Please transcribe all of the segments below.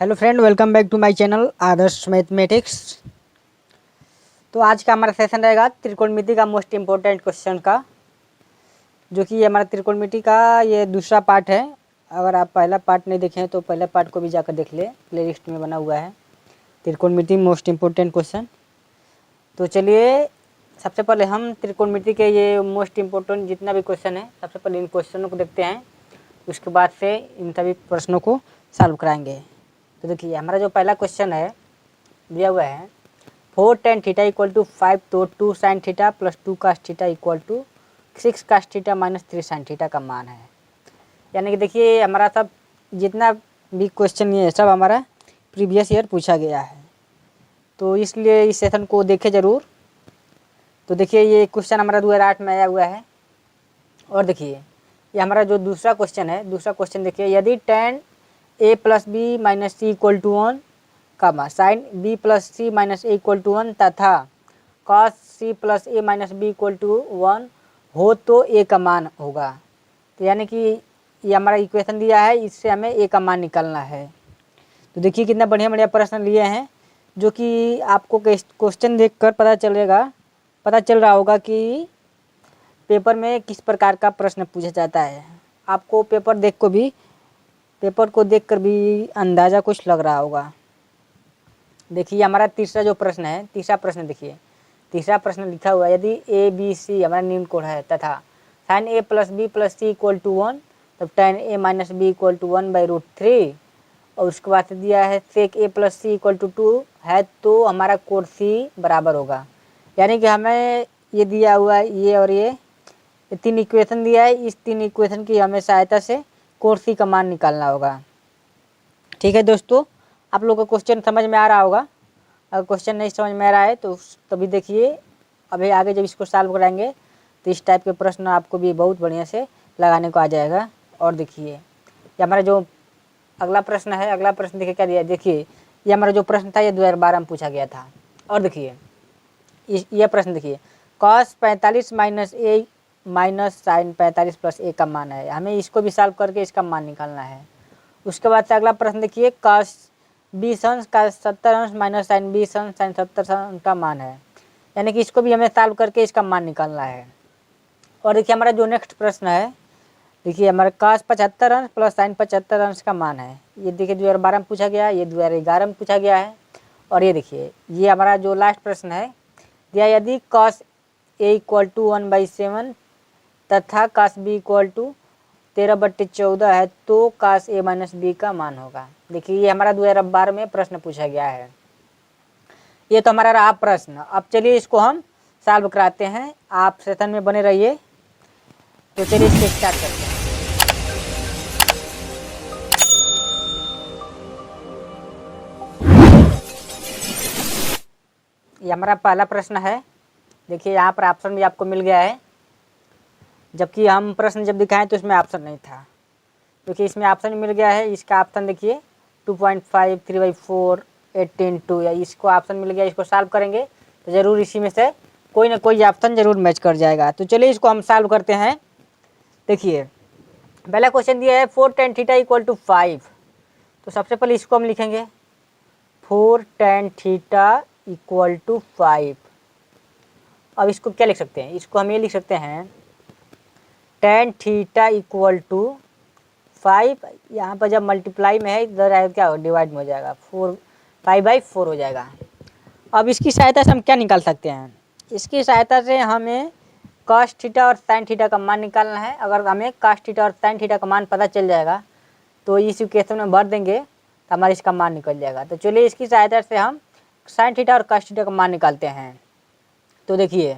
Hello friend, welcome back to my channel Adarsh mathematics. तो आज का हमारा सेशन रहेगा त्रिकोणमिति का मोस्ट इम्पोर्टेंट क्वेश्चन का, जो कि हमारा त्रिकोणमिति का ये दूसरा पार्ट है। अगर आप पहला पार्ट नहीं देखें तो पहले पार्ट को भी जाकर देख ले, प्ले लिस्ट में बना हुआ है त्रिकोणमिति मोस्ट इम्पोर्टेंट क्वेश्चन। तो चलिए सबसे पहले हम त्रिकोणमिति के ये मोस्ट इम्पोर्टेंट जितना भी क्वेश्चन है, सबसे पहले इन क्वेश्चनों को देखते हैं, उसके बाद से इन सभी प्रश्नों को सॉल्व कराएंगे। तो देखिए हमारा जो पहला क्वेश्चन है दिया हुआ है 4 tan थीटा इक्वल टू 5, तो 2 sin theta plus 2 cos theta equal to 6 cos theta minus 3 sin theta का मान है। यानी कि देखिए हमारा सब जितना भी क्वेश्चन ये सब हमारा प्रीवियस ईयर पूछा गया है, तो इसलिए इस सेशन को देखें ज़रूर। तो देखिए ये क्वेश्चन हमारा 2008 में आया हुआ है। और देखिए ये हमारा जो दूसरा क्वेश्चन है, दूसरा क्वेश्चन देखिए, यदि tan a plus B minus C equal to 1 comma sine B plus C minus A equal to 1 तथा cos C plus A minus B equal to 1 हो तो ए का मान होगा। तो यानी कि ये हमारा इक्वेशन दिया है, इससे हमें ए का मान निकालना है। तो देखिए कितना बढ़िया बढ़िया प्रश्न लिए हैं, जो कि आपको क्वेश्चन देखकर पता चल रहा होगा कि पेपर में किस प्रकार का प्रश्न पूछा जाता है। आपको पेपर को देखकर भी अंदाज़ा कुछ लग रहा होगा। देखिए हमारा तीसरा जो प्रश्न है, तीसरा प्रश्न देखिए, तीसरा प्रश्न लिखा हुआ है, यदि ए बी सी हमारा निम्न कोण है तथा sine A plus B plus C equal to 1, तब tan A minus B equal to 1/√3, और उसके बाद दिया है sec A plus C equal to 2 है, तो हमारा कोण सी बराबर होगा। यानी कि हमें ये दिया हुआ है, ये और ये 3 इक्वेशन दिया है, इस 3 इक्वेशन की हमें सहायता से कोण सी का मान निकालना होगा। ठीक है दोस्तों, आप लोगों को क्वेश्चन समझ में आ रहा होगा। अगर क्वेश्चन नहीं समझ में आ रहा है तो तभी देखिए, अभी आगे जब इसको सॉल्व कराएंगे तो इस टाइप के प्रश्न आपको भी बहुत बढ़िया से लगाने को आ जाएगा। और देखिए ये हमारा जो अगला प्रश्न है, अगला प्रश्न देखिए क्या दिया है। देखिए ये हमारा जो प्रश्न था ये 2012 में पूछा गया था। और देखिए यह प्रश्न देखिए, cos 45 माइनस ए माइनस साइन 45 प्लस ए का मान है। हमें इसको भी सॉल्व करके इसका मान निकालना है। उसके बाद से अगला प्रश्न देखिए, cos 20 अंश का 70 अंश माइनस साइन 20 अंश साइन 70 अंश का मान है। यानी कि इसको भी हमें सॉल्व करके इसका मान निकालना है। और देखिए हमारा जो नेक्स्ट प्रश्न है, देखिए हमारा cos 75 अंश प्लस साइन 75 अंश का मान है। ये देखिए 2012 में पूछा गया है, ये 2011 में पूछा गया है। और ये देखिए ये हमारा जो लास्ट प्रश्न है दिया, यदि cos a इक्वल टू 1/7 तथा cos b इक्वल टू 13/14 है, तो cos a माइनस बी का मान होगा। देखिए ये हमारा 2012 में प्रश्न पूछा गया है। ये तो हमारा रहा प्रश्न। अब चलिए इसको हम सॉल्व कराते हैं, आप सेशन में बने रहिए। तो चलिए इसको स्टार्ट करते हैं। ये हमारा पहला प्रश्न है। देखिए यहाँ पर ऑप्शन भी आपको मिल गया है, जबकि हम प्रश्न जब दिखाएं तो इसमें ऑप्शन नहीं था। देखिए इसमें ऑप्शन मिल गया है। इसका ऑप्शन देखिए 2.5, 3/4, 18/2, या इसको ऑप्शन मिल गया। इसको सॉल्व करेंगे तो ज़रूर इसी में से कोई ना कोई ऑप्शन ज़रूर मैच कर जाएगा। तो चलिए इसको हम सॉल्व करते हैं। देखिए पहला क्वेश्चन दिया है 4 tan थीटा इक्वल टू 5। तो सबसे पहले इसको हम लिखेंगे 4 tan थीटा इक्वल टू 5। अब इसको क्या लिख सकते हैं, इसको हम ये लिख सकते हैं tan थीटा इक्वल टू 5। यहाँ पर जब मल्टीप्लाई में है इधर क्या हो, डिवाइड में हो जाएगा, 5/4 हो जाएगा। अब इसकी सहायता से हम क्या निकाल सकते हैं, इसकी सहायता से हमें cos थीटा और sin थीटा का मान निकालना है। अगर हमें cos थीटा और sin थीटा का मान पता चल जाएगा तो इस इक्वेशन में भर देंगे तो हमारा इसका मान निकल जाएगा। तो चलिए इसकी सहायता से हम sin थीटा और cos थीटा का मान निकालते हैं। तो देखिए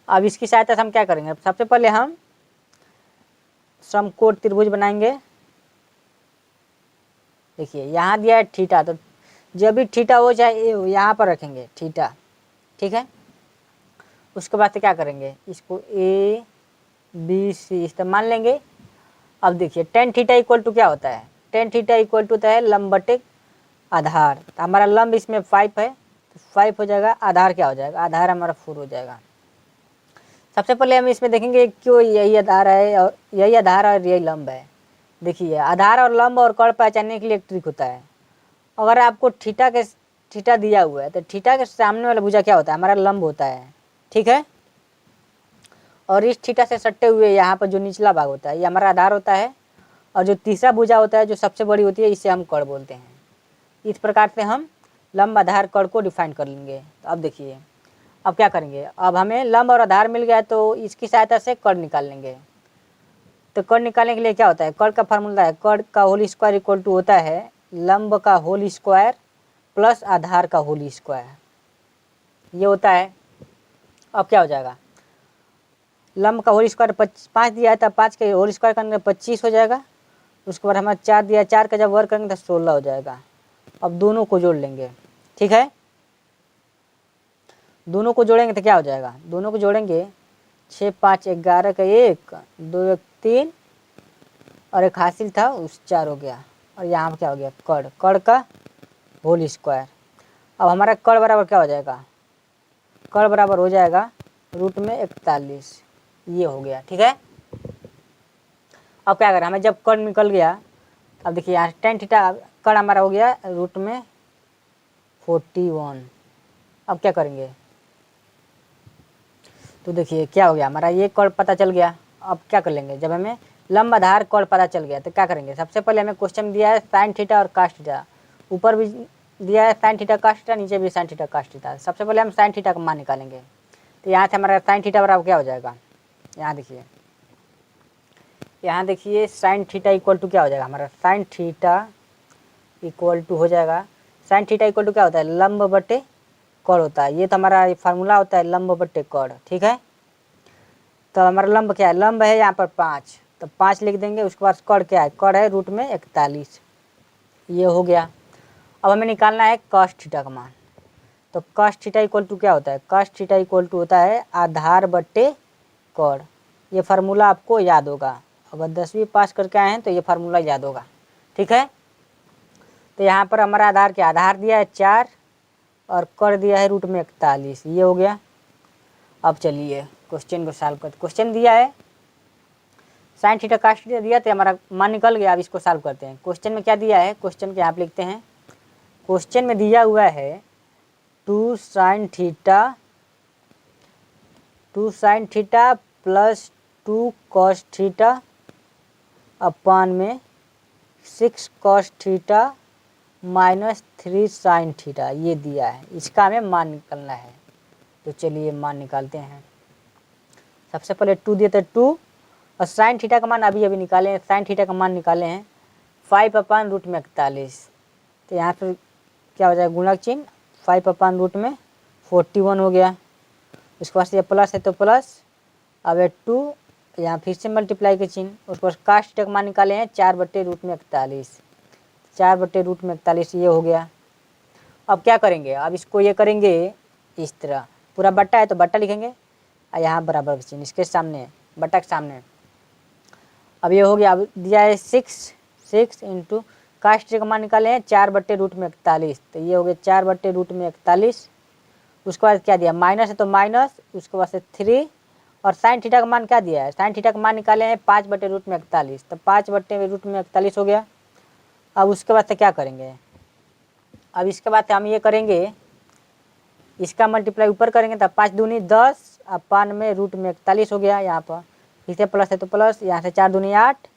अब इसकी सहायता से हम क्या करेंगे, सबसे पहले हम समकोण त्रिभुज बनाएंगे। देखिए यहाँ दिया है थीटा, तो जब भी थीटा हो चाहे ए हो, यहाँ पर रखेंगे थीटा। ठीक है, उसके बाद से क्या करेंगे, इसको ए बी सी इस तरह मान लेंगे। अब देखिए tan थीटा इक्वल टू क्या होता है, tan थीटा इक्वल टू होता है लंब बटे आधार। तो हमारा लंब इसमें 5 है, तो 5 हो जाएगा। आधार क्या हो जाएगा, आधार हमारा 4 हो जाएगा। सबसे पहले हम इसमें देखेंगे क्यों यही आधार है और यही आधार और यही लंब है। देखिए आधार और लंब और कर्ण पहचानने के लिए एक ट्रिक होता है। अगर आपको थीटा दिया हुआ है तो थीटा के सामने वाला भुजा क्या होता है, हमारा लंब होता है, ठीक है। और इस थीटा से सटे हुए यहाँ पर जो निचला भाग होता है ये हमारा आधार होता है, और जो तीसरा भुजा होता है जो सबसे बड़ी होती है इसे हम कर्ण बोलते हैं। इस प्रकार से हम लंब आधार कर्ण को डिफाइन कर लेंगे। तो अब देखिए अब क्या करेंगे, अब हमें लंब और आधार मिल गया तो इसकी सहायता से कर्ण निकाल लेंगे। तो कर्ण निकालने के लिए क्या होता है, कर्ण का फार्मूला है कर्ण का होल स्क्वायर इक्वल टू होता है लंब का होल स्क्वायर प्लस आधार का होल स्क्वायर, ये होता है। अब क्या हो जाएगा, लंब का होल स्क्वायर 5 दिया है तो 5 के होल स्क्वायर करेंगे 25 हो जाएगा। उसके बाद हमारा 4 दिया है, 4 का जब वर्ग करेंगे तो 16 हो जाएगा। अब दोनों को जोड़ लेंगे, ठीक है। दोनों को जोड़ेंगे तो क्या हो जाएगा, दोनों को जोड़ेंगे 6 5 11 का 1 2 1 3 और एक हासिल था उस 4 हो गया। और यहाँ पर क्या हो गया, कर्ण का होल स्क्वायर। अब हमारा कर्ण बराबर क्या हो जाएगा, कर्ण बराबर हो जाएगा रूट में 41, ये हो गया, ठीक है। अब क्या करें, हमें जब कर्ण निकल गया, अब देखिए यहाँ tan थीटा कर्ण हमारा हो गया रूट में 41। अब क्या करेंगे, तो देखिए क्या हो गया, हमारा ये कर्ण पता चल गया। अब क्या कर लेंगे, जब हमें लंब आधार कर्ण पता चल गया तो क्या करेंगे, सबसे पहले हमें क्वेश्चन दिया है साइन थीटा और कास्ट थीटा, ऊपर भी दिया है साइन थीटा कास्ट थीटा, नीचे भी साइन थीटा कास्ट थीटा। सबसे पहले हम साइन थीटा का मान निकालेंगे। तो यहाँ से हमारा साइन थीटा बराबर क्या हो जाएगा, यहाँ देखिए साइन थीटा इक्वल टू क्या हो जाएगा, हमारा साइन थीटा इक्वल टू हो जाएगा, साइन थीटा इक्वल टू क्या होता है, लंब बटे कर्ण होता है। ये तो हमारा फार्मूला होता है लंब बटे कर्ण, ठीक है। तो हमारा लंब क्या है, लंब है यहाँ पर 5, तो 5 लिख देंगे। उसके बाद कर्ण क्या है, कर्ण है रूट में 41, ये हो गया। अब हमें निकालना है कॉस थीटा का मान। तो कॉस थीटा इक्वल टू क्या होता है, कॉस थीटा इक्वल टू होता है आधार बटे कर्ण। ये फार्मूला आपको याद होगा, अगर 10वीं पास करके आए हैं तो ये फार्मूला याद होगा, ठीक है। तो यहाँ पर हमारा आधार क्या, आधार दिया है 4 और कर्ण दिया है रूट में 41, ये हो गया। अब चलिए क्वेश्चन को सॉल्व करते। क्वेश्चन दिया है साइन थीटा कास्ट थीटा दिया तो हमारा मान निकल गया। अब इसको सॉल्व करते हैं। क्वेश्चन में क्या दिया है, क्वेश्चन के यहाँ पे लिखते हैं, क्वेश्चन में दिया हुआ है 2 sine theta plus 2 cos theta upon में 6 cos theta minus 3 sine theta, ये दिया है। इसका हमें मान निकालना है। तो चलिए मान निकालते हैं। सबसे पहले 2 दिए थे 2, और साइन थीटा का मान अभी अभी निकाले हैं, साइन थीटा का मान निकाले हैं 5 अपान रूट में 41। तो यहाँ पर क्या हो जाएगा, गुणक चिन्ह 5 अपान रूट में 41 हो गया। उसके बाद ये प्लस है तो प्लस, अब है 2, यहाँ फिर से मल्टीप्लाई के चिन्ह। उसके बाद कास्ट थीटा का मान निकाले हैं 4 बटे रूट में 41, 4 बटे रूट में 41, ये हो गया। अब क्या करेंगे, अब इसको ये करेंगे इस तरह, पूरा बट्टा है तो बट्टा लिखेंगे, और यहाँ बराबर चिन्ह इसके सामने, बट्टा के सामने। अब ये हो गया। अब दिया है 6 इंटू कास्ट का मान निकाले हैं 4 बटे रूट में 41, तो ये हो गया 4 बटे रूट में 41। उसके बाद क्या दिया, माइनस है तो माइनस, उसके बाद से 3, और साइन थीटा का मान क्या दिया है, साइन थीटा का मान निकाले हैं 5 बटे रूट में 41, तो 5 बटे रूट में 41 हो गया। अब उसके बाद से क्या करेंगे, अब इसके बाद हम ये करेंगे, इसका मल्टीप्लाई ऊपर करेंगे तो 5 दूनी 10 अपान में रूट में 41 हो गया। यहाँ पर इसे प्लस है तो प्लस, यहाँ से 4 दूनी 8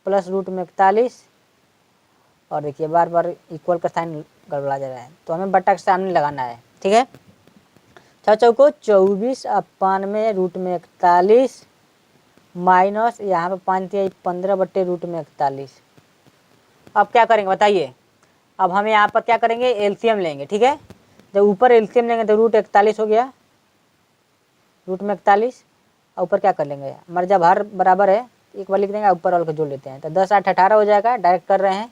प्लस रूट में 41, और देखिए बार बार इक्वल का साइन गड़बड़ा जा रहा है, तो हमें बट्टा के सामने लगाना है, ठीक है। 6 चौको 24 अपान में रूट में 41 माइनस यहाँ पर 5 दिया 15 बटे रूट में 41। अब क्या करेंगे बताइए, अब हमें यहाँ पर क्या करेंगे, एलसीएम लेंगे, ठीक है। जब ऊपर एलसीएम लेंगे तो रूट 41 हो गया, रूट में 41, और ऊपर क्या कर लेंगे, हमारे जब हर बराबर है एक बार लिख देंगे, ऊपर वाले को जोड़ लेते हैं, तो 10 8 18 हो जाएगा, डायरेक्ट कर रहे हैं।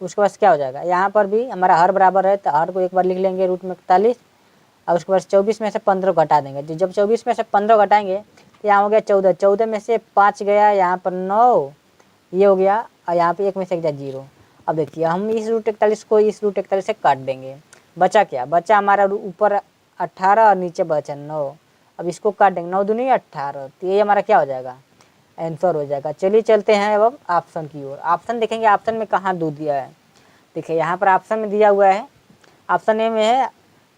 उसके बाद क्या हो जाएगा, यहाँ पर भी हमारा हर बराबर है तो हर को एक बार लिख लेंगे रूट में 41, और उसके बाद 24 में से 15 घटा देंगे। तो जब 24 में से 15 घटाएंगे तो यहाँ हो गया 14, 14 में से 5 गया, यहाँ पर 9, ये हो गया, और यहाँ पे 1 में से एक 0। अब देखिए हम इस रूट 41 को इस रूट 41 से काट देंगे, बचा क्या, बचा हमारा ऊपर 18 और नीचे बचा 9। अब इसको काट देंगे, 9 दूनी 18, तो ये हमारा क्या हो जाएगा, आंसर हो जाएगा। चलिए चलते हैं अब ऑप्शन की ओर। ऑप्शन देखेंगे, ऑप्शन में कहाँ 2 दिया है। देखिए यहाँ पर ऑप्शन में दिया हुआ है, ऑप्शन ए में है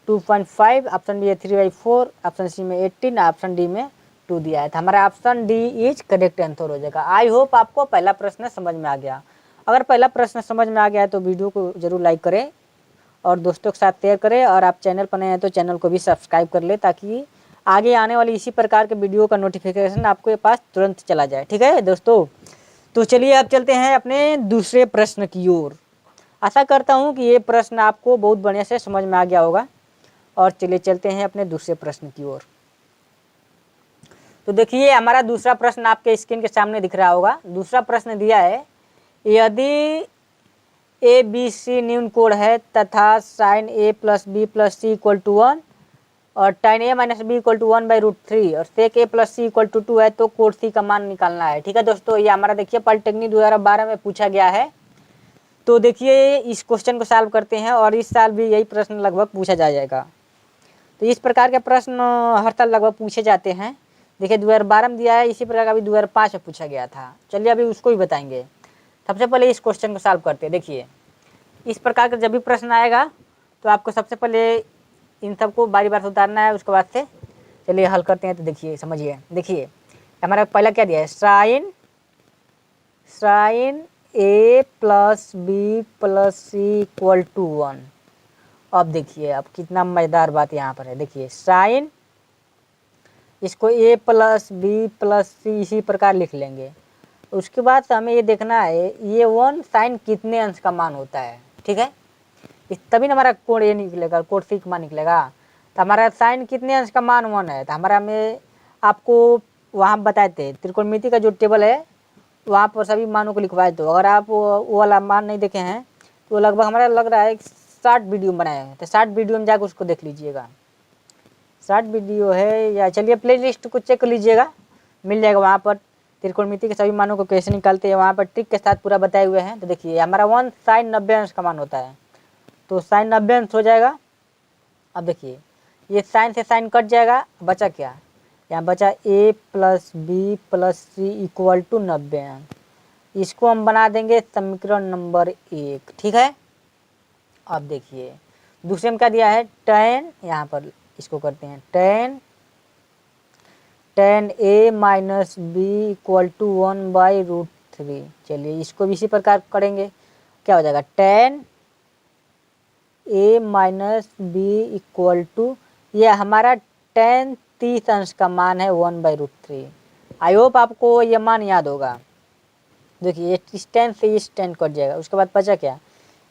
2.5, ऑप्शन बी है 3/4, ऑप्शन सी में 18, ऑप्शन डी में 2 दिया है। तो हमारा option D is correct answer हो जाएगा। आई होप आपको पहला प्रश्न समझ में आ गया। अगर पहला प्रश्न समझ में आ गया है तो वीडियो को जरूर लाइक करें और दोस्तों के साथ शेयर करें, और आप चैनल पर नए हैं तो चैनल को भी सब्सक्राइब कर ले, ताकि आगे आने वाली इसी प्रकार के वीडियो का नोटिफिकेशन आपके पास तुरंत चला जाए। ठीक है दोस्तों, तो चलिए अब चलते हैं अपने दूसरे प्रश्न की ओर। आशा करता हूँ कि ये प्रश्न आपको बहुत बढ़िया से समझ में आ गया होगा। और चलिए चलते हैं अपने दूसरे प्रश्न की ओर। तो देखिए हमारा दूसरा प्रश्न आपके स्क्रीन के सामने दिख रहा होगा। दूसरा प्रश्न दिया है, यदि ए बी सी न्यून कोण है तथा sine A plus B plus C equal to 1 और tan a minus B equal to 1/√3 और sec a plus C equal to 2 है, तो कोण सी का मान निकालना है। ठीक है दोस्तों, ये हमारा देखिए पॉलिटेक्निक 2012 में पूछा गया है। तो देखिए इस क्वेश्चन को सॉल्व करते हैं, और इस साल भी यही प्रश्न लगभग पूछा जाएगा। तो इस प्रकार के प्रश्न हर साल लगभग पूछे जाते हैं। देखिए 2012 में दिया है, इसी प्रकार का भी 2005 में पूछा गया था। चलिए अभी उसको भी बताएंगे। सबसे पहले इस क्वेश्चन को सॉल्व करते हैं। देखिए इस प्रकार का जब भी प्रश्न आएगा तो आपको सबसे पहले इन सबको बारी बार से उतारना है, उसके बाद से चलिए हल करते हैं। तो देखिए समझिए, देखिए हमारा पहला क्या दिया है, sine A plus B plus C equal to 1। अब देखिए अब कितना मज़ेदार बात यहाँ पर है। देखिए साइन, इसको ए प्लस बी प्लस सी इसी प्रकार लिख लेंगे। उसके बाद हमें ये देखना है ये 1 साइन कितने अंश का मान होता है। ठीक है, तभी ना हमारा कोण ये निकलेगा, कोण सी का मान निकलेगा। तो हमारा साइन कितने अंश का मान 1 है। तो हमारा में आपको वहाँ बताए थे त्रिकोणमिति का जो टेबल है वहाँ पर सभी मानों को लिखवाए। तो अगर आप वो वाला मान नहीं देखे हैं तो लगभग हमारा लग रहा है 60 वीडियो बनाए हैं। तो 60 वीडियो में जाकर उसको देख लीजिएगा, 60 वीडियो है, या चलिए प्ले लिस्ट को चेक कर लीजिएगा, मिल जाएगा वहाँ पर। त्रिकोणमिति के सभी मानों को कैसे निकालते हैं वहाँ पर ट्रिक के साथ पूरा बताए हुए हैं। तो देखिए हमारा 1 साइन 90 अंश का मान होता है, तो साइन 90 अंश हो जाएगा। अब देखिए ये साइन से साइन कट जाएगा, बचा क्या, यहाँ बचा A plus B plus C equal to 90 अंश। इसको हम बना देंगे समीकरण नंबर 1। ठीक है, अब देखिए दूसरे में क्या दिया है, tan, यहाँ पर इसको करते हैं tan a minus B equal to 1/√3। चलिए इसको भी इसी प्रकार करेंगे, क्या हो जाएगा, tan a minus B equal to, ये हमारा tan 30 अंश का मान है 1/√3। आई होप आपको ये मान याद होगा। देखिए इस tan से इस tan कट जाएगा, उसके बाद बचा क्या,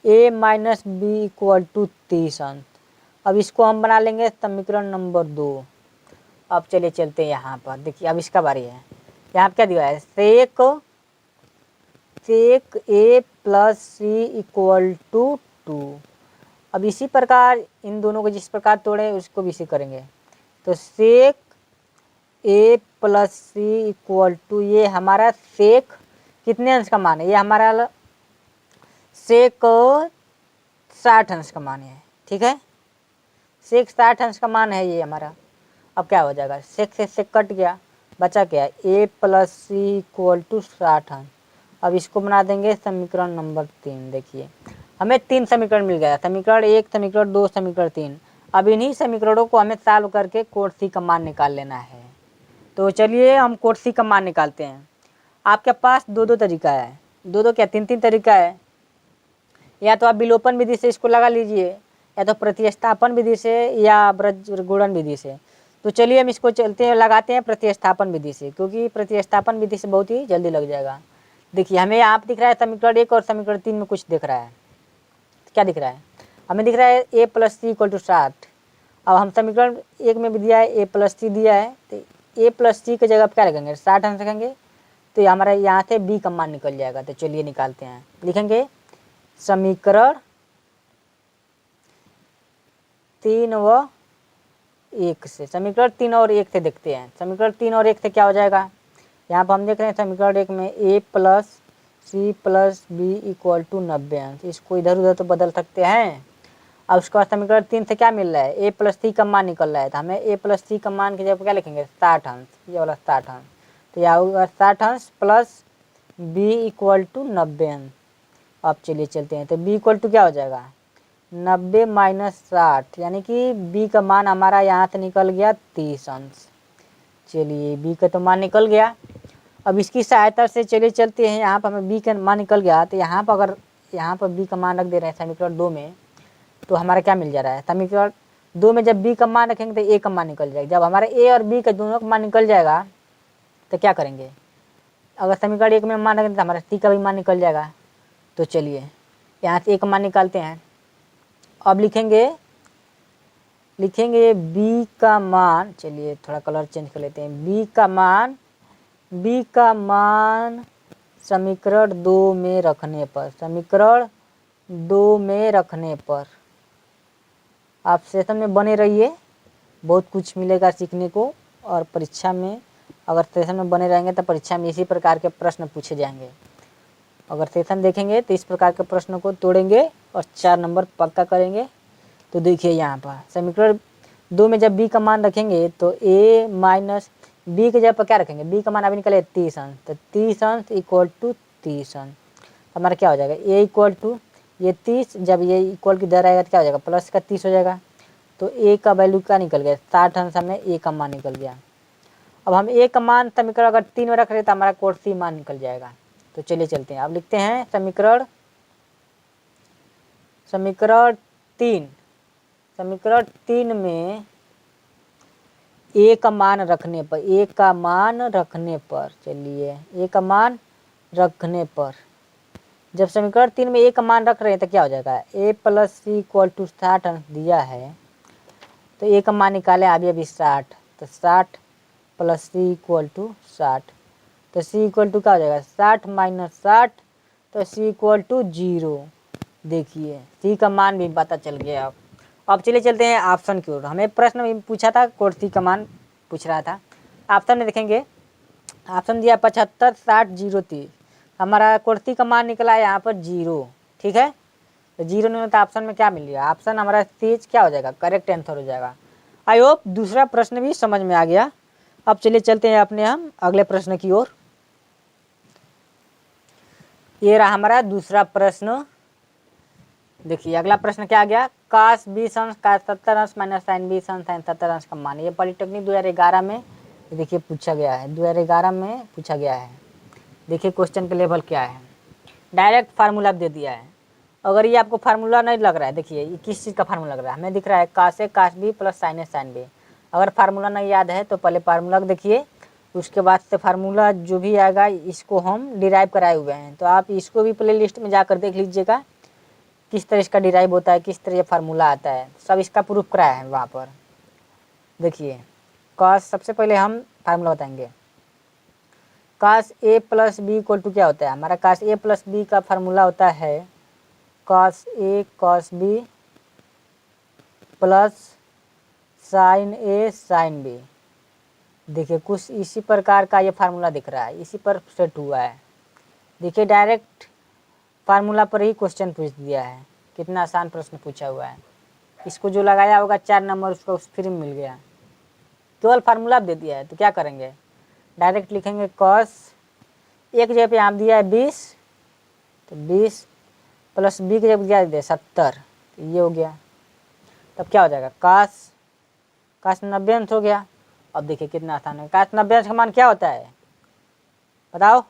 a minus B equal to 30 अंश। अब इसको हम बना लेंगे समीकरण नंबर 2। अब चलिए चलते हैं यहाँ पर। देखिए अब इसका बारी है, यहाँ पर क्या दिया है, sec A plus C equal to 2। अब इसी प्रकार इन दोनों को जिस प्रकार तोड़े उसको भी इसी करेंगे। तो सेक A plus C equal to, ये हमारा सेक कितने अंश का मान है, ये हमारा सेक 60 अंश का मान है। ठीक है, सेक 60 अंश का मान है ये हमारा। अब क्या हो जाएगा, सेक से सेक कट गया, बचा क्या, ए प्लस सी इक्वल टू 60 अंश। अब इसको बना देंगे समीकरण नंबर 3। देखिए हमें 3 समीकरण मिल गया, समीकरण 1, समीकरण 2, समीकरण 3। अब इन्हीं समीकरणों को हमें सॉल्व करके कोण सी का मान निकाल लेना है। तो चलिए हम कोण सी का मान निकालते हैं। आपके पास 2 तरीका है, 2 क्या 3 तरीका है। या तो आप विलोपन विधि से इसको लगा लीजिए, या तो प्रतिस्थापन विधि से, या गुणन विधि से। तो चलिए हम इसको चलते हैं लगाते हैं प्रतिस्थापन विधि से, क्योंकि प्रतिस्थापन विधि से बहुत ही जल्दी लग जाएगा। देखिए हमें यहाँ पर दिख रहा है समीकरण 1 और समीकरण 3 में कुछ दिख रहा है। क्या दिख रहा है, हमें दिख रहा है a plus C equal to 60। अब हम समीकरण 1 में भी दिया है a प्लस सी दिया है, तो a प्लस सी की जगह क्या रखेंगे, 60 अंश रखेंगे। तो हमारा यहाँ से b का मान निकल जाएगा। तो चलिए निकालते हैं, लिखेंगे समीकरण 3 व 1 से, समीकरण 3 और 1 से देखते हैं। समीकरण 3 और 1 से क्या हो जाएगा, यहाँ पर हम देख रहे हैं समीकरण 1 में a plus C plus B equal to 90 अंश। इसको इधर उधर तो बदल सकते हैं। अब उसके बाद समीकरण 3 से क्या मिल रहा है, ए प्लस सी का मान निकल रहा है। तो हमें ए प्लस सी का मान की जगह क्या लिखेंगे, 60 अंश, ये वाला 60 अंश। तो यह होगा 60 अंश प्लस बी इक्वल टू 90 अंश। अब चलिए चलते हैं, तो बी इक्वल टू क्या हो जाएगा 90 माइनस 60, यानी कि बी का मान हमारा यहाँ से निकल गया 30 अंश। चलिए बी का तो मान निकल गया। अब इसकी सहायता से चलिए चलते हैं, यहाँ पर हमें बी का मान निकल गया, तो यहाँ पर अगर यहाँ पर बी का मान रख दे रहे हैं समीकरण 2 में, तो हमारा क्या मिल जा रहा है, समीकरण 2 में जब बी का मान रखेंगे तो ए का मान निकल जाएगा। जब हमारा ए और बी का दोनों का मान निकल जाएगा तो क्या करेंगे, अगर समीकरण 1 में मान रखेंगे तो हमारा सी का भी मान निकल जाएगा। तो चलिए यहाँ से ए का मान निकालते हैं। अब लिखेंगे बी का मान, चलिए थोड़ा कलर चेंज कर लेते हैं, बी का मान समीकरण 2 में रखने पर आप सेशन में बने रहिए, बहुत कुछ मिलेगा सीखने को। और परीक्षा में अगर सेशन में बने रहेंगे तो परीक्षा में इसी प्रकार के प्रश्न पूछे जाएंगे। अगर सेशन देखेंगे तो इस प्रकार के प्रश्नों को तोड़ेंगे और 4 नंबर पक्का करेंगे। तो देखिए यहाँ पर समीकरण 2 में जब बी का मान रखेंगे तो ए माइनस बी के जगह पर क्या रखेंगे, बी का मान अभी निकले 30 अंश, तो 30 अंश इक्वल टू 30 अंश। हमारा क्या हो जाएगा ए इक्वल टू ये 30, जब ये इक्वल की दर आएगा तो क्या हो जाएगा प्लस का 30 हो जाएगा। तो ए का वैल्यू क्या निकल गया 60 अंश, हमें ए का मान निकल गया। अब हम ए का मान समीकरण अगर 3 में रख रहे तो हमारा कोर्सी मान निकल जाएगा। तो चलिए चलते हैं, अब लिखते हैं समीकरण 3 में ए का मान रखने पर जब समीकरण 3 में ए का मान रख रहे हैं तो क्या हो जाएगा ए प्लस सी इक्वल टू 60 अंश दिया है, तो ए का मान निकाले अभी 60, तो 60 प्लस सी इक्वल टू 60, तो सी इक्वल टू क्या हो जाएगा 60 माइनस 60, तो सी इक्वल टू 0। देखिए सी का मान भी पता चल गया। अब चलिए चलते हैं ऑप्शन की ओर। हमें प्रश्न में पूछा था कोड सी का मान पूछ रहा था। ऑप्शन में देखेंगे, ऑप्शन दिया 75 60 0 30, हमारा कोड सी का मान निकला है यहाँ पर 0। ठीक है, तो 0 नहीं होता, ऑप्शन में क्या मिल गया, ऑप्शन हमारा सी क्या हो जाएगा करेक्ट आंसर हो जाएगा। आई होप दूसरा प्रश्न भी समझ में आ गया। अब चलिए चलते हैं अपने हम अगले प्रश्न की ओर। ये रहा हमारा दूसरा प्रश्न। देखिए अगला प्रश्न क्या आ गया, काश 20 अंश का 70 अंश माइनस साइन 20 अंश साइन 70 अंश का मान। ये पॉलिटेक्निक 2011 में देखिए पूछा गया है, 2011 में पूछा गया है। देखिए क्वेश्चन का लेवल क्या है, डायरेक्ट फार्मूला दे दिया है। अगर ये आपको फार्मूला नहीं लग रहा है, देखिए ये किस चीज़ का फार्मूला लग रहा है, हमें दिख रहा है काश ए काश बी प्लस साइन ए साइन बी। अगर फार्मूला नहीं याद है तो पहले फार्मूला देखिए, उसके बाद से फार्मूला जो भी आएगा इसको हम डिराइव कराए हुए हैं, तो आप इसको भी प्ले लिस्ट में जाकर देख लीजिएगा किस तरह इसका डिराइव होता है, किस तरह ये फार्मूला आता है, सब इसका प्रूफ कराया है वहाँ पर। देखिए काश, सबसे पहले हम फार्मूला बताएंगे, काश ए प्लस बी इक्वल टू क्या होता है, हमारा काश ए प्लस बी का फार्मूला होता है काश ए काश बी प्लस साइन ए साइन बी। देखिए कुछ इसी प्रकार का ये फार्मूला दिख रहा है, इसी पर सेट हुआ है। देखिए डायरेक्ट फार्मूला पर ही क्वेश्चन पूछ दिया है, कितना आसान प्रश्न पूछा हुआ है। इसको जो लगाया होगा 4 नंबर उसको फ्री में मिल गया, केवल फार्मूला दे दिया है। तो क्या करेंगे, डायरेक्ट लिखेंगे कॉस एक जगह पे आप दिया है 20, तो 20 प्लस बी की जगह दिया है 70, तो ये हो गया। तब क्या हो जाएगा काश 90 अंश हो गया। अब देखिए कितना आसान है, काश 90 अंश का मान क्या होता है बताओ,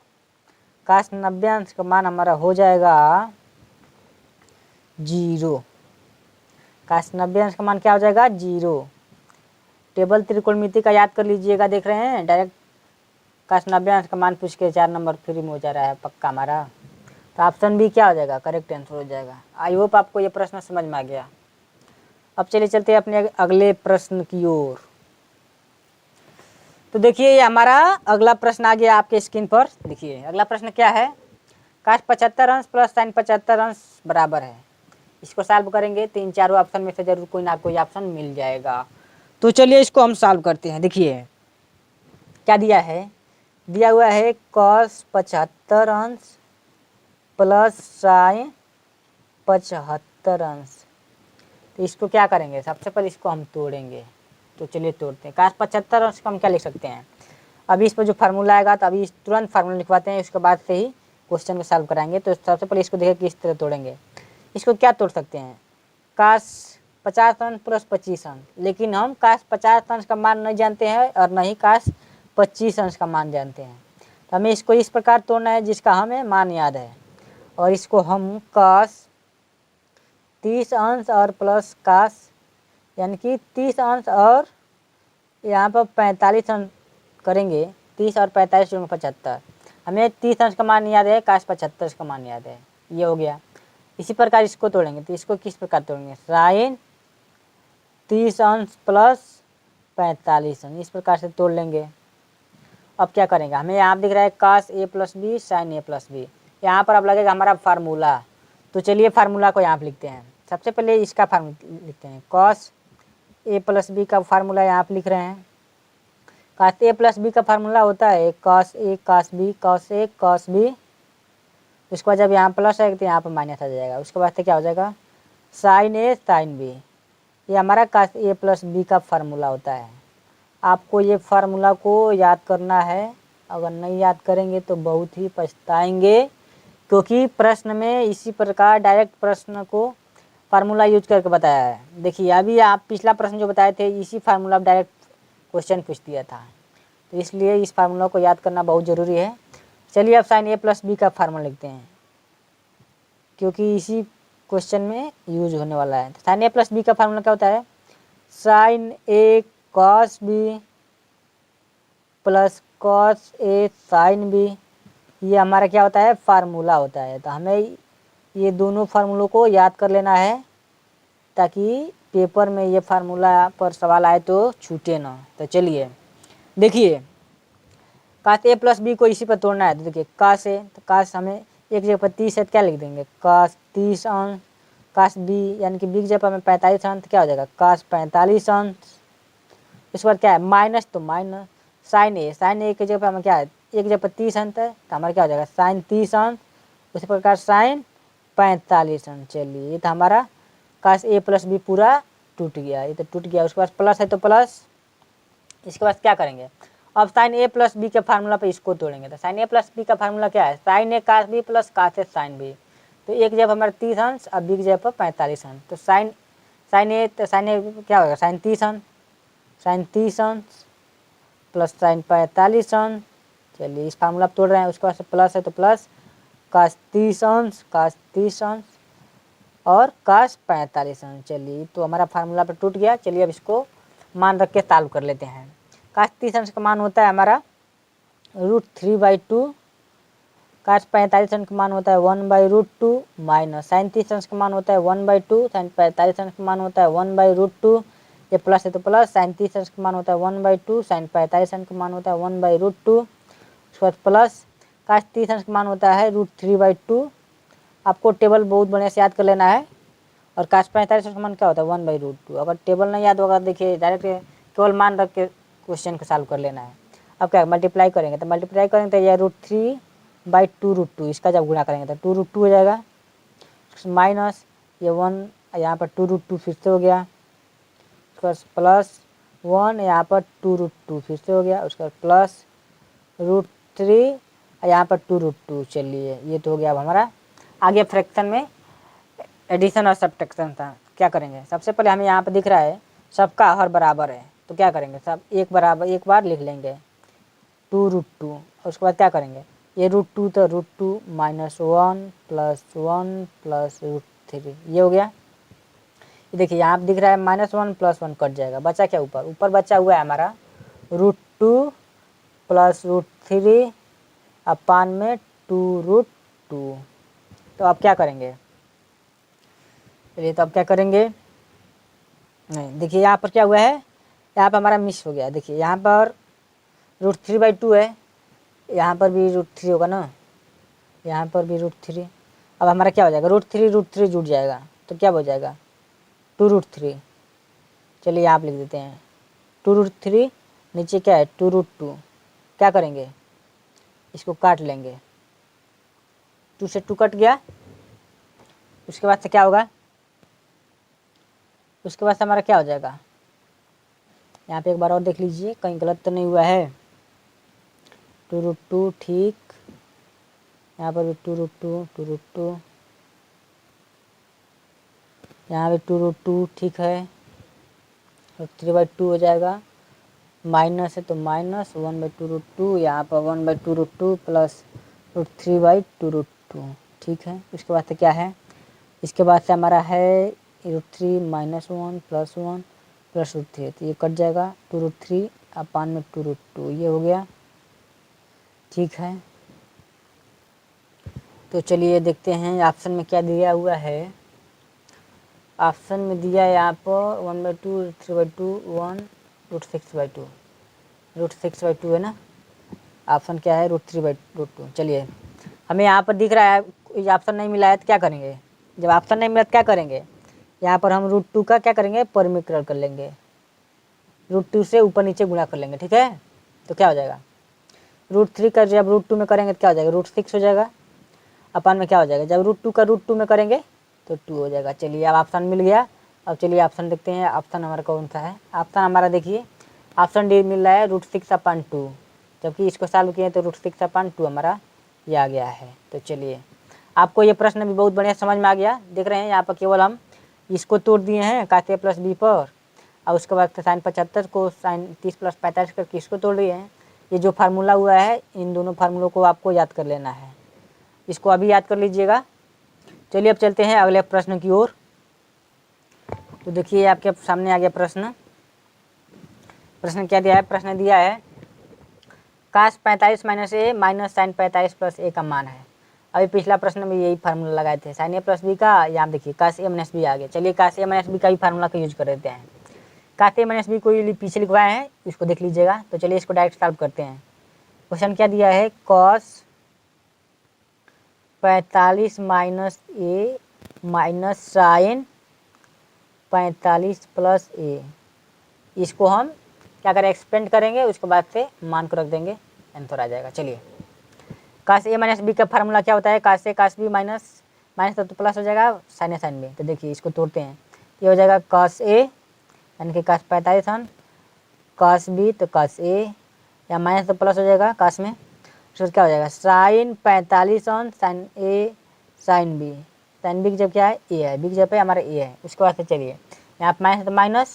काश 90 अंश का मान हमारा हो जाएगा 0। काश 90 अंश का मान क्या हो जाएगा 0। टेबल त्रिकोणमिति का याद कर लीजिएगा, देख रहे हैं डायरेक्ट काश 90 अंश का मान पूछ के 4 नंबर फ्री में हो जा रहा है पक्का हमारा। तो ऑप्शन बी क्या हो जाएगा करेक्ट आंसर हो जाएगा। आई होप आपको ये प्रश्न समझ में आ गया। अब चलिए चलते हैं अपने अगले प्रश्न की ओर। तो देखिए ये हमारा अगला प्रश्न आ गया आपके स्क्रीन पर। देखिए अगला प्रश्न क्या है, काश 75 अंश प्लस साइन 75 अंश बराबर है। इसको सॉल्व करेंगे तो इन चारों ऑप्शन में से जरूर कोई ना कोई ऑप्शन मिल जाएगा। तो चलिए इसको हम सॉल्व करते हैं। देखिए क्या दिया है, दिया हुआ है कॉस 75 अंश प्लस साइन 75 अंश। तो इसको क्या करेंगे, सबसे पहले इसको हम तोड़ेंगे। तो चलिए तोड़ते हैं। काश 75 अंश को हम क्या लिख सकते हैं, अभी इस पर जो फार्मूला आएगा तो अभी तुरंत फार्मूला लिखवाते हैं, उसके बाद से ही क्वेश्चन को सॉल्व कराएंगे। तो सबसे पहले इसको देखिए किस तरह तोड़ेंगे। इसको क्या तोड़ सकते हैं, काश 50 अंश प्लस 25 अंश, लेकिन हम काश 50 अंश का मान नहीं जानते हैं और नहीं काश 25 अंश का मान जानते हैं। तो हमें इसको इस प्रकार तोड़ना है जिसका हमें मान याद है, और इसको हम काश 30 अंश और प्लस काश, यानी कि 30 अंश और यहाँ पर 45 अंश करेंगे। 30 और 45 जोड़ 75, हमें 30 अंश का मान याद है, काश 75 का मान याद है, ये हो गया। इसी प्रकार इसको तोड़ेंगे, तो इसको किस प्रकार तोड़ेंगे, साइन 30 अंश प्लस 45 अंश, इस प्रकार से तोड़ लेंगे। अब क्या करेंगे, हमें यहाँ दिख रहा है काश ए plus B sign A plus B, यहाँ पर अब लगेगा हमारा फार्मूला। तो चलिए फार्मूला को यहाँ पर लिखते हैं। सबसे पहले इसका फार्मूला लिखते हैं, कॉस ए प्लस बी का फार्मूला यहाँ पर लिख रहे हैं। काश ए प्लस बी का फार्मूला होता है cos A cos B, cos A cos B. उसके बाद जब यहाँ प्लस आएगा तो यहाँ पर माइनस आ जाएगा। उसके बाद से क्या हो जाएगा, साइन ए साइन बी, ये हमारा काश ए प्लस बी का फार्मूला होता है। आपको ये फार्मूला को याद करना है, अगर नहीं याद करेंगे तो बहुत ही पछताएंगे, क्योंकि प्रश्न में इसी प्रकार डायरेक्ट प्रश्न को फार्मूला यूज करके बताया है। देखिए अभी आप पिछला प्रश्न जो बताए थे इसी फार्मूला डायरेक्ट क्वेश्चन पूछ दिया था, तो इसलिए इस फार्मूला को याद करना बहुत ज़रूरी है। चलिए अब साइन ए प्लस बी का फार्मूला लिखते हैं, क्योंकि इसी क्वेश्चन में यूज होने वाला है। तो साइन ए प्लस बी का फार्मूला क्या होता है, sine A cos B plus cos A sine B, ये हमारा क्या होता है, फार्मूला होता है। तो हमें ये दोनों फार्मूलों को याद कर लेना है, ताकि पेपर में ये फार्मूला पर सवाल आए तो छूटे ना। तो चलिए देखिए, काश ए प्लस बी को इसी पर तोड़ना है। तो देखिए काश ए, तो काश हमें एक जगह पर 30 है तो क्या लिख देंगे, काश 30 अंश, काश बी यानी कि बी की जगह पर हमें 45 अंश, क्या हो जाएगा काश 45 अंश। इसके बाद क्या है माइनस, तो माइनस साइन ए की जगह पर हमें क्या है, एक जगह पर 30 अंश है तो हमारा क्या हो जाएगा साइन 30 अंश। उसी प्रकार साइन 45 अंश। चलिए ये तो हमारा काश ए प्लस बी पूरा टूट गया, ये तो टूट गया। उसके बाद प्लस है तो प्लस। इसके बाद क्या करेंगे, अब साइन ए प्लस बी के फार्मूला पे इसको तोड़ेंगे। तो साइन ए प्लस बी का फार्मूला क्या है, साइन ए काश बी प्लस काश ए साइन बी। तो एक जगह हमारा 30 अंश और बी की जगह पर 45 अंश। तो साइन ए क्या होगा, साइन 30 अंश, साइन 30 अंश प्लस साइन 45 अंश। चलिए इस फार्मूला तोड़ रहे हैं। उसके बाद प्लस है तो प्लस काश 30 अंश, काश 30 अंश और काश 45 अंश। चलिए तो हमारा फार्मूला पर टूट गया। चलिए अब इसको मान रख के सॉल्व कर लेते हैं। काश 30 अंश का मान होता है हमारा √3/2, काश 45 अंश का मान होता है 1/√2 माइनस साइन 30 अंश का मान होता है 1/2, साइन 45 अंश का मान होता है 1/√2। ये प्लस है तो प्लस, साइन 30 अंश का मान होता है 1/2, साइन 45 अंश का मान होता है 1/√2। उसके बाद प्लस काश 30 अंश का मान होता है √3/2। आपको टेबल बहुत बढ़िया से याद कर लेना है। और काश 45 अंश का मान क्या होता है 1/√2। अगर टेबल नहीं याद होगा देखिए डायरेक्ट केवल मान रख के क्वेश्चन को सॉल्व कर लेना है। अब क्या मल्टीप्लाई करेंगे, तो मल्टीप्लाई करेंगे तो यह √3/2√2, इसका जब गुणा करेंगे तो 2√2 हो जाएगा। माइनस ये 1 यहाँ पर 2√2 फिर से हो गया। उसके बाद प्लस 1 यहाँ पर 2√2 फिर से हो गया। उसके बाद प्लस √3 यहाँ पर 2√2। चलिए ये तो हो गया अब हमारा। आगे फ्रैक्शन में एडिशन और सब्ट्रैक्शन था, क्या करेंगे, सबसे पहले हमें यहाँ पर दिख रहा है सबका हर बराबर है, तो क्या करेंगे सब एक बराबर एक बार लिख लेंगे 2√2। उसके बाद क्या करेंगे, ये √2 तो √2 -1 + 1 + √3, ये हो गया। ये देखिए यहाँ पर दिख रहा है -1 + 1 कट जाएगा, बचा क्या ऊपर बचा हुआ है हमारा √2 + √3 अपान में 2√2। तो अब क्या करेंगे, चलिए तो अब क्या करेंगे, नहीं देखिए यहाँ पर क्या हुआ है, यहाँ पर हमारा मिस हो गया। देखिए यहाँ पर √3/2 है, यहाँ पर भी √3 होगा ना, यहाँ पर भी √3। अब हमारा क्या हो जाएगा, √3 जुड़ जाएगा तो क्या हो जाएगा 2√3। चलिए आप लिख देते हैं 2√3, नीचे क्या है 2√2। क्या करेंगे, इसको काट लेंगे, 2 से 2 कट गया। उसके बाद से क्या होगा, उसके बाद से हमारा क्या हो जाएगा, यहाँ पे एक बार और देख लीजिए कहीं गलत तो नहीं हुआ है। 2√2 ठीक, यहाँ पर भी 2√2, यहाँ भी 2√2 ठीक है, 3/2 हो जाएगा, माइनस है तो माइनस 1/2√2, यहाँ पर 1/2√2 प्लस √3/2√2 ठीक है। उसके बाद से क्या है, इसके बाद से हमारा है √3 -1 +1 प्लस √3, तो ये कट जाएगा 2√3 अपान में 2√2, ये हो गया ठीक है। तो चलिए देखते हैं ऑप्शन में क्या दिया हुआ है। ऑप्शन में दिया है यहाँ पर 1/2 3/2 1 √6/2, √6/2 है ना, ऑप्शन क्या है √3/2। चलिए हमें यहाँ पर दिख रहा है ऑप्शन नहीं मिला है तो क्या करेंगे, जब ऑप्शन नहीं मिला तो क्या करेंगे, यहाँ पर हम √2 का क्या करेंगे परिमीकरण कर लेंगे, √2 से ऊपर नीचे गुणा कर लेंगे ठीक है। तो क्या हो जाएगा, √3 का जब √2 में करेंगे तो क्या हो जाएगा √6 हो जाएगा, अपन में क्या हो जाएगा, जब √2 का √2 में करेंगे तो 2 हो जाएगा। चलिए अब ऑप्शन मिल गया। अब चलिए ऑप्शन देखते हैं, ऑप्शन हमारा कौन सा है। ऑप्शन हमारा देखिए ऑप्शन डी मिल रहा है √6/2, जबकि इसको सॉल्व किए तो √6/2 हमारा ये आ गया है। तो चलिए आपको ये प्रश्न भी बहुत बढ़िया समझ में आ गया। देख रहे हैं यहाँ पर केवल हम इसको तोड़ दिए हैं cos A + B पर, और उसके बाद sin 75 को sin 30 + 45 करके इसको तोड़ रहे हैं। ये जो फार्मूला हुआ है इन दोनों फार्मूलों को आपको याद कर लेना है, इसको अभी याद कर लीजिएगा। चलिए अब चलते हैं अगले प्रश्न की ओर। तो देखिए आपके सामने आ गया प्रश्न। प्रश्न क्या दिया है, प्रश्न दिया है cos 45 - A minus sin 45 + A का मान है। अभी पिछला प्रश्न में यही फार्मूला लगाए थे sin A + B का, यहाँ देखिए cos A - B आ गया। चलिए cos A - B का भी फार्मूला का यूज कर लेते हैं। cos A - B को पीछे लिखवाए हैं, इसको देख लीजिएगा। तो चलिए इसको डायरेक्ट सॉल्व करते हैं। क्वेश्चन क्या दिया है, cos 45 - A minus sin 45 + A, इसको हम क्या करें एक्सपेंड करेंगे, उसके बाद से मान को रख देंगे, आंसर आ जाएगा। चलिए cos A - B का फार्मूला क्या होता है, cos A cos B minus तो प्लस हो जाएगा sin A sin B। तो देखिए इसको तोड़ते हैं, ये हो जाएगा cos A यानी कि cos 45 on cos B, तो cos A या माइनस तो प्लस हो जाएगा cos में, फिर क्या हो जाएगा sin 45 on sin A sin B। sin B की जब क्या है A है, B की जब पे हमारा A है। उसके बाद से चलिए यहाँ पर माइनस तो माइनस,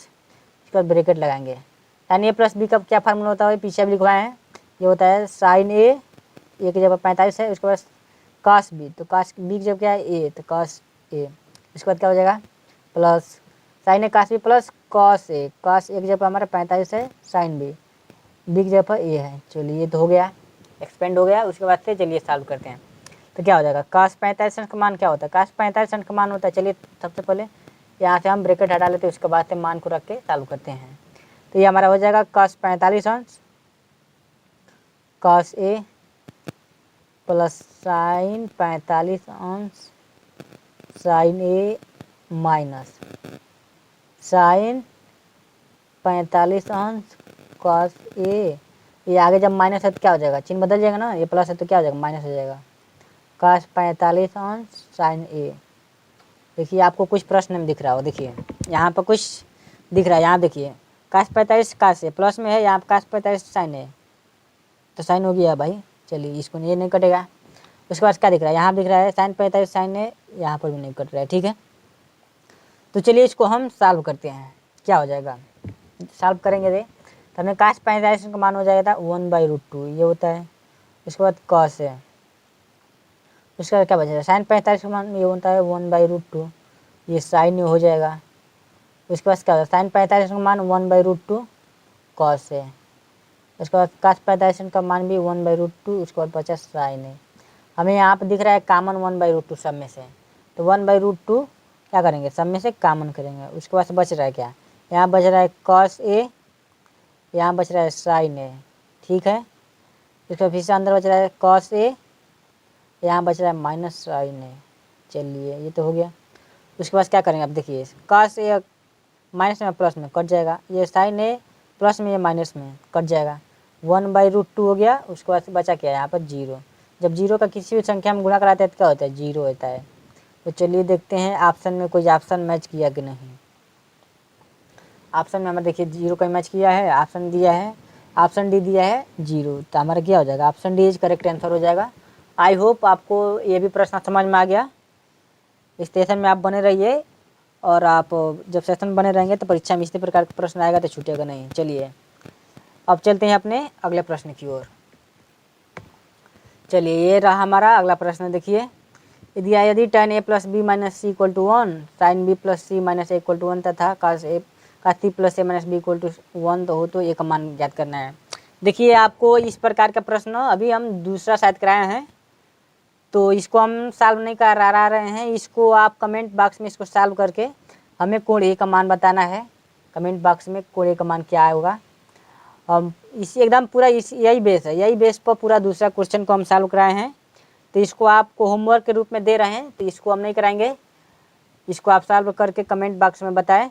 उसके बाद ब्रैकेट लगाएंगे। sin A + B का क्या फार्मूला होता है, पीछे भी लिखवाए हैं। ये होता है sin A की जगह 45 है, उसके बाद cos B, तो cos B की जब क्या है A, तो cos A। उसके बाद क्या हो जाएगा plus sin A cos B plus cos A की जगह हमारा 45 है, sin B की जगह पर A है। चलिए ये तो हो गया, एक्सपेंड हो गया। उसके बाद से चलिए सॉल्व करते हैं। तो क्या हो जाएगा cos 45 का मान क्या होता है, cos 45 का मान होता है, चलिए सबसे पहले यहाँ से हम ब्रैकेट हटा लेते हैं, उसके बाद से मान को रख के सॉल्व करते हैं। तो ये हमारा हो जाएगा cos 45 cos A plus sin 45 sin A minus sin 45 cos A। ये आगे जब माइनस है तो क्या हो जाएगा, चिन्ह बदल जाएगा ना, ये प्लस है तो क्या हो जाएगा माइनस हो जाएगा, cos 45 sin A। देखिए आपको कुछ प्रश्न में दिख रहा हो, देखिए यहाँ पर कुछ दिख रहा है, यहाँ देखिए cos 45 cos A प्लस में है, यहाँ पर cos 45 sin A, तो साइन हो गया भाई। चलिए इसको ये नहीं कटेगा। उसके बाद क्या दिख रहा है, यहाँ दिख रहा है sin 45 sin A, यहाँ पर भी नहीं कट रहा है, ठीक है। तो चलिए इसको हम सॉल्व करते हैं, क्या हो जाएगा सॉल्व करेंगे रे, तो हमें cos 45 का मान हो जाएगा 1/√2, ये होता है। उसके बाद cos है, उसके बाद क्या बचेगा sin 45 का मान ये होता है 1/√2, ये साइन हो जाएगा। उसके बाद क्या होता है sin 45 का मान 1/√2 cos है। उसके बाद cos 45 का मान भी 1/√2, उसके बाद बचा sin है। हमें यहाँ पर दिख रहा है कामन 1/√2 सब में से, तो 1/√2 क्या करेंगे सब में से कामन करेंगे। उसके बाद बच रहा है क्या, यहाँ बच रहा है cos A, यहाँ बच रहा है sin A, ठीक है। इसके फिर से अंदर बच रहा है cos A, यहाँ बच रहा है माइनस sin A। चलिए ये तो हो गया। उसके बाद क्या करेंगे, अब देखिए cos A माइनस में प्लस में कट जाएगा, ये sin A प्लस में ये माइनस में कट जाएगा, 1/√2 हो गया। उसके बाद बचा क्या यहाँ पर 0। जब 0 का किसी भी संख्या में गुणा कराते हैं तो क्या होता है 0 होता है। तो चलिए देखते हैं ऑप्शन में कोई ऑप्शन मैच किया कि नहीं। ऑप्शन में हमें देखिए 0 का मैच किया है, ऑप्शन दिया है ऑप्शन डी दिया है 0, तो हमारा क्या हो जाएगा, option D is correct answer हो जाएगा। आई होप आपको ये भी प्रश्न समझ में आ गया। इस सेशन में आप बने रहिए, और आप जब सेशन बने रहेंगे तो परीक्षा में इसी प्रकार का प्रश्न आएगा तो छूटेगा नहीं। चलिए अब चलते हैं अपने अगले प्रश्न की ओर। चलिए ये रहा हमारा अगला प्रश्न। देखिए यदि tan a plus B minus C equal to 1, sine B plus C minus A equal to 1 तथा cos C plus A minus B equal to 1 तो हो, तो ए का मान ज्ञात करना है। देखिए आपको इस प्रकार का प्रश्न अभी हम दूसरा शायद कराए हैं, तो इसको हम सॉल्व नहीं करा रहे हैं। इसको आप कमेंट बॉक्स में इसको सॉल्व करके हमें कोण ए का मान बताना है। कमेंट बॉक्स में कोण ए का मान क्या होगा। हम इसी एकदम पूरा यही बेस है, यही बेस पर पूरा दूसरा क्वेश्चन को हम सॉल्व कराए हैं। तो इसको आपको होमवर्क के रूप में दे रहे हैं, तो इसको हम नहीं कराएंगे। इसको आप सॉल्व करके कमेंट बॉक्स में बताएं।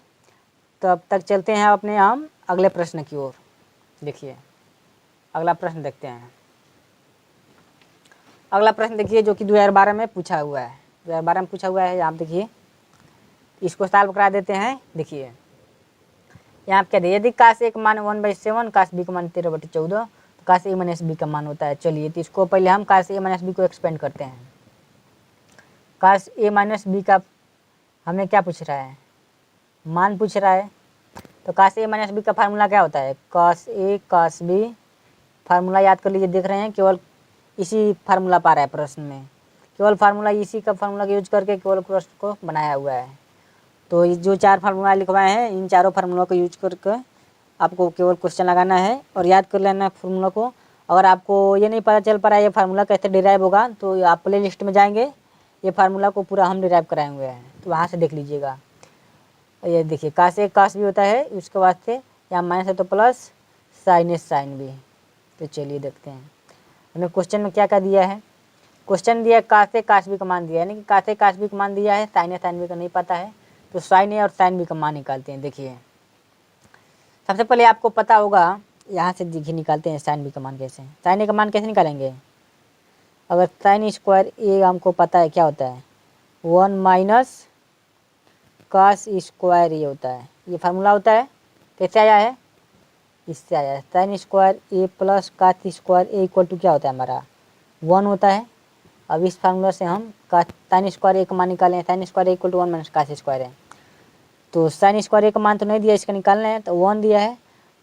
तो अब तक चलते हैं अपने हम अगले प्रश्न की ओर। देखिए अगला प्रश्न देखते हैं। अगला प्रश्न देखिए जो कि 2012 में पूछा हुआ है, 2012 में पूछा हुआ है। आप देखिए इसको सॉल्व करा देते हैं। देखिए यहाँ पे क्या दिया, यदि काश ए का मान 1/7, काश बी का मान 13/14, तो काश ए माइनस बी का मान होता है। चलिए तो इसको पहले हम काश ए माइनस बी को एक्सपेंड करते हैं। काश ए माइनस बी का हमें क्या पूछ रहा है, मान पूछ रहा है। तो काश ए माइनस बी का फार्मूला क्या होता है, काश ए काश बी। फार्मूला याद कर लीजिए, देख रहे हैं केवल इसी फार्मूला पा रहा है प्रश्न में, केवल फार्मूला इसी का फार्मूला का यूज करके केवल प्रश्न को बनाया हुआ है। तो जो 4 फार्मूला लिखवाए हैं, इन चारों फार्मूला को यूज करके आपको केवल क्वेश्चन लगाना है और याद कर लेना है फार्मूला को। अगर आपको ये नहीं पता चल पा रहा है ये फार्मूला कैसे डिराइव होगा, तो आप प्ले लिस्ट में जाएंगे, ये फार्मूला को पूरा हम डिराइव कराए हुए हैं, तो वहाँ से देख लीजिएगा। ये देखिए काश ए काश बी होता है, उसके बाद से यहाँ माइनस है तो प्लस, साइन ए साइन बी। तो चलिए देखते हैं हमें क्वेश्चन में क्या क्या दिया है। क्वेश्चन दिया है काश ए काश बी का मान दिया है, यानी कि काश ए काश बी का मान दिया है, साइन ए साइन बी का नहीं पता है। तो साइन ए और साइन बी का मान निकालते हैं। देखिए सबसे पहले आपको पता होगा, यहाँ से देखिए निकालते हैं साइन बी का मान कैसे। साइन ए का मान कैसे निकालेंगे, अगर साइन स्क्वायर ए हमको पता है क्या होता है, 1 माइनस काश स्क्वायर ए होता है, ये फार्मूला होता है। कैसे आया है, इससे आया है। Sine square A plus cos square A equal to क्या होता है हमारा, 1 होता है। अब इस फार्मूला से हम साइन स्क्वायर ए का मान निकालें, sine square A equal to 1 minus cos square है। तो साइन स्क्वायर ए का मान तो नहीं दिया, इसका निकालना है, तो 1 दिया है।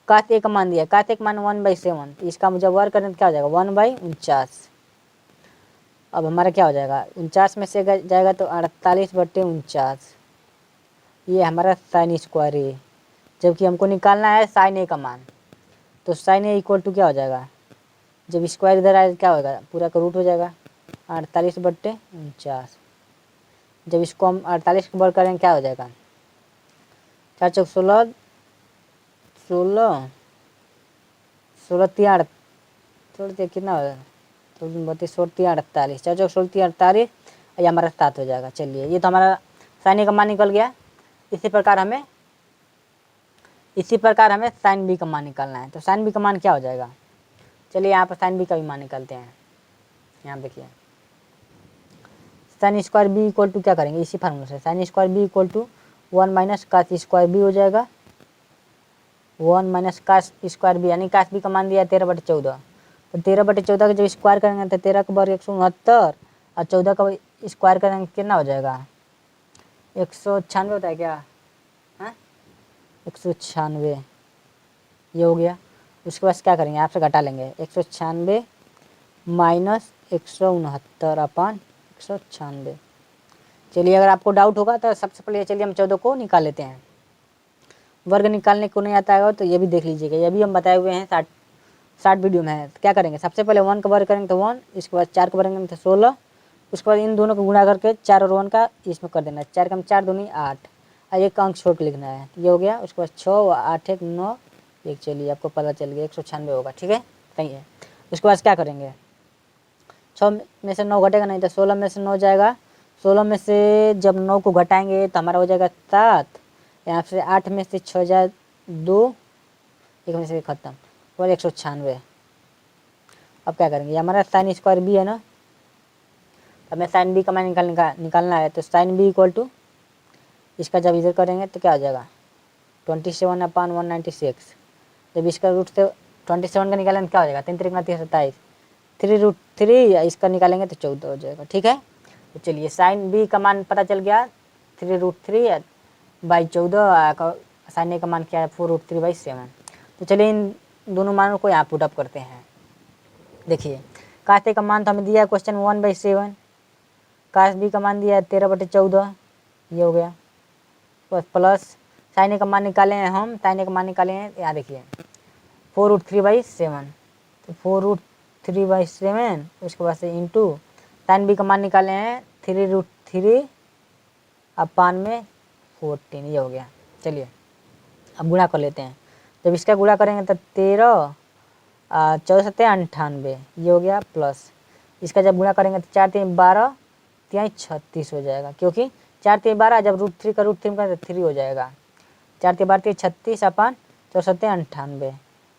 काश ए का मान दिया है, काश ए का मान 1/7, तो इसका जब वर्क करें तो क्या हो जाएगा, 1/49। अब हमारा क्या हो जाएगा, 49 में से जाएगा तो 48/49, ये हमारा साइन स्क्वायर ए। जबकि हमको निकालना है साइन ए का मान, तो साइन ए इक्वल टू क्या हो जाएगा, जब स्क्वायर इधर आए क्या होगा, पूरा का रूट हो जाएगा 48/49। जब इसको हम 48 को वर्क करेंगे क्या हो जाएगा, 4 चौक 16, 16 16 3 8 कितना होगा, 32 16 48, 4 चौक 16 48, ये हमारा 7 हो जाएगा। चलिए ये तो हमारा साइन ए का मान निकल गया। इसी प्रकार हमें साइन बी का मान निकालना है। तो साइन बी का मान क्या हो जाएगा, चलिए यहाँ पर साइन बी का भी मान निकालते हैं। यहाँ देखिए sine square B equal to क्या करेंगे, इसी फार्मूला से sine square B equal to 1 minus cos square B हो जाएगा। 1 माइनस काश स्क्वायर बी, यानी काश बी का मान दिया 13/14, तो 13/14 का जब स्क्वायर करेंगे तो 13 का वर्ग 169, और 14 का स्क्वायर करेंगे कितना हो जाएगा, 196 होता है क्या, हाँ 196, ये हो गया। उसके बाद क्या करेंगे, आपसे घटा लेंगे, 196 माइनस 169 अपन 196। चलिए अगर आपको डाउट होगा तो सबसे पहले चलिए हम 14 को निकाल लेते हैं। वर्ग निकालने को नहीं आता है तो ये भी देख लीजिएगा, ये भी हम बताए हुए हैं 60 वीडियो में है। तो क्या करेंगे, सबसे पहले 1 का वर्ग करेंगे तो 1, इसके बाद 4 का वर्ग करेंगे तो 16, उसके बाद इन दोनों को गुणा करके 4 और 1 का इसमें कर देना है, 4 का 4 दूनी 8, और एक अंक छोड़ के लिखना है, ये हो गया। उसके बाद 6 और 8 1 9 1, चलिए आपको पता चल गया 196 होगा, ठीक है सही है। उसके बाद क्या करेंगे, 6 में से 9 घटेगा नहीं तो 16 में से 9 जाएगा, 16 में से जब 9 को घटाएंगे तो हमारा हो जाएगा 7, यहाँ से 8 में से 6 जाए 2, एक में से खत्म, और 196। अब क्या करेंगे, हमारा साइन स्क्वायर बी है ना, हमें साइन बी का मान निकालना है। तो साइन बी इक्वल टू इसका जब इधर करेंगे तो क्या हो जाएगा 27/196, जब इसका रूट से 27 का निकालेंगे क्या हो जाएगा, 3 3 30 27, 3√3 इसका निकालेंगे तो 14 हो जाएगा। ठीक है, तो चलिए साइन बी का मान पता चल गया 3√3 बाई 14, साइन ए का मान क्या है 4√3/7। तो चलिए इन दोनों मानों को यहाँ पुटअप करते हैं। देखिए काश ए का मान तो हमें दिया है क्वेश्चन 1/7, काश बी का मान दिया है 13/14, ये हो गया, बस प्लस साइन ए का मान निकाले हैं हम, साइन ए का मान निकाले हैं यहाँ देखिए 4√3/7, तो 4√3/7 उसके बाद से इंटू साइन बी का मान निकाले हैं 3√3 अपान में 14, ये हो गया। चलिए अब गुणा कर लेते हैं, जब इसका गुणा करेंगे तो 13 14 7 98, ये हो गया, प्लस इसका जब गुणा करेंगे तो 4 3 12 3 36 हो जाएगा, क्योंकि 4 3 12 जब √3 का √3 का 3 हो जाएगा, 4 3 12 36 अपान 14 7 98।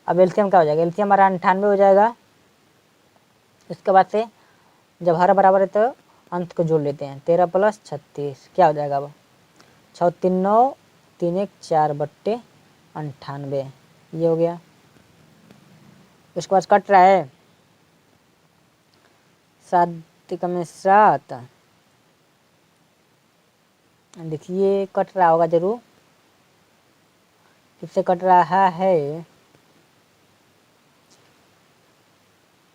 अब एलसीएम क्या हो जाएगा, एलसीएम हमारा 98 हो जाएगा। उसके बाद से जब हर बराबर है तो अंत को जोड़ लेते हैं, 13 + 36 क्या हो जाएगा, अब 6 3 9 3 1 4/98, ये हो गया। उसके बाद कट रहा है 7 में 7, देखिए कट रहा होगा जरूर, किससे कट रहा है,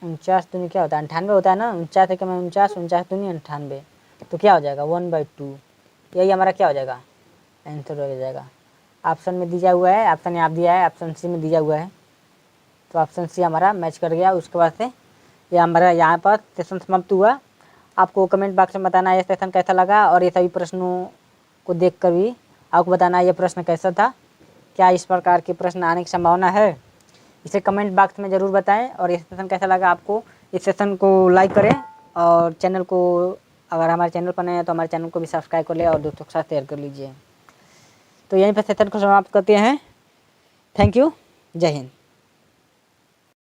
49 दूनी क्या होता है 98 होता है ना, 49 है 49, 49 दूनी 98, तो क्या हो जाएगा 1/2, यही हमारा क्या हो जाएगा आंसर हो जाएगा। ऑप्शन में दिया हुआ है, ऑप्शन यहाँ दिया है, ऑप्शन सी में दिया हुआ है, तो ऑप्शन सी हमारा मैच कर गया। उसके बाद से ये हमारा यहाँ पर सेशन समाप्त हुआ। आपको कमेंट बॉक्स में बताना ये सेशन कैसा लगा, और ये सभी प्रश्नों को देखकर भी आपको बताना ये प्रश्न कैसा था, क्या इस प्रकार के प्रश्न आने की संभावना है, इसे कमेंट बॉक्स में ज़रूर बताएं। और ये सेशन कैसा लगा आपको, इस सेशन को लाइक करें, और चैनल को अगर हमारे चैनल पर नए हैं तो हमारे चैनल को भी सब्सक्राइब कर लें और दोस्तों के साथ शेयर कर लीजिए। तो यहीं पर सेशन को समाप्त करते हैं। थैंक यू, जय हिंद।